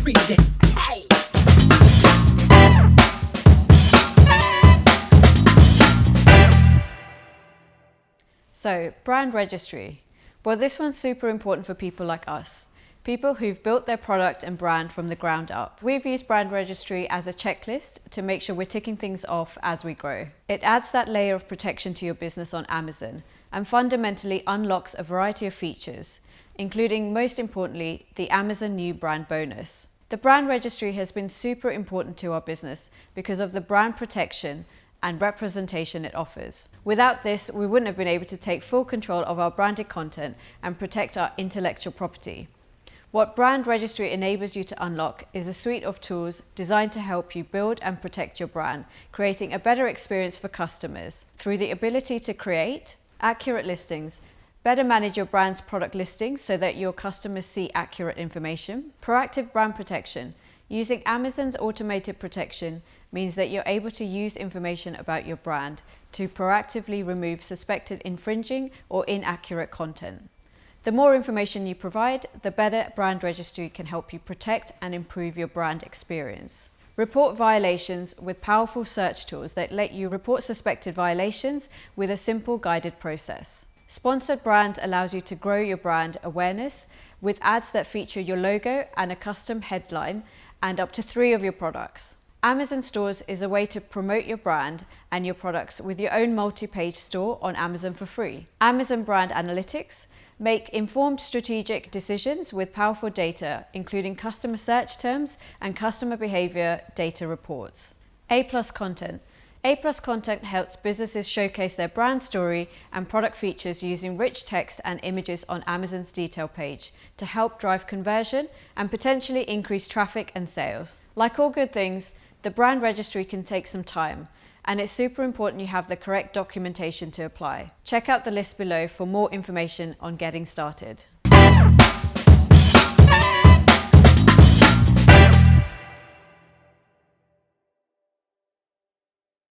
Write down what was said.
Registry. Hey. So, brand registry. Well, this one's super important for people like us, people who've built their product and brand from the ground up. We've used brand registry as a checklist to make sure we're ticking things off as we grow. It adds that layer of protection to your business on Amazon and fundamentally unlocks a variety of features, including, most importantly, the Amazon New Brand Bonus. The brand registry has been super important to our business because of the brand protection and representation it offers. Without this, we wouldn't have been able to take full control of our branded content and protect our intellectual property. What Brand Registry enables you to unlock is a suite of tools designed to help you build and protect your brand, creating a better experience for customers through the ability to create accurate listings, better manage your brand's product listings so that your customers see accurate information, proactive brand protection. Using Amazon's automated protection means that you're able to use information about your brand to proactively remove suspected infringing or inaccurate content. The more information you provide, the better Brand Registry can help you protect and improve your brand experience. Report violations with powerful search tools that let you report suspected violations with a simple guided process. Sponsored Brands allows you to grow your brand awareness with ads that feature your logo and a custom headline and up to 3 of your products. Amazon Stores is a way to promote your brand and your products with your own multi-page store on Amazon for free. Amazon Brand Analytics make informed strategic decisions with powerful data, including customer search terms and customer behavior data reports. A+ content. A+ content helps businesses showcase their brand story and product features using rich text and images on Amazon's detail page to help drive conversion and potentially increase traffic and sales. Like all good things, the brand registry can take some time, and it's super important you have the correct documentation to apply. Check out the list below for more information on getting started.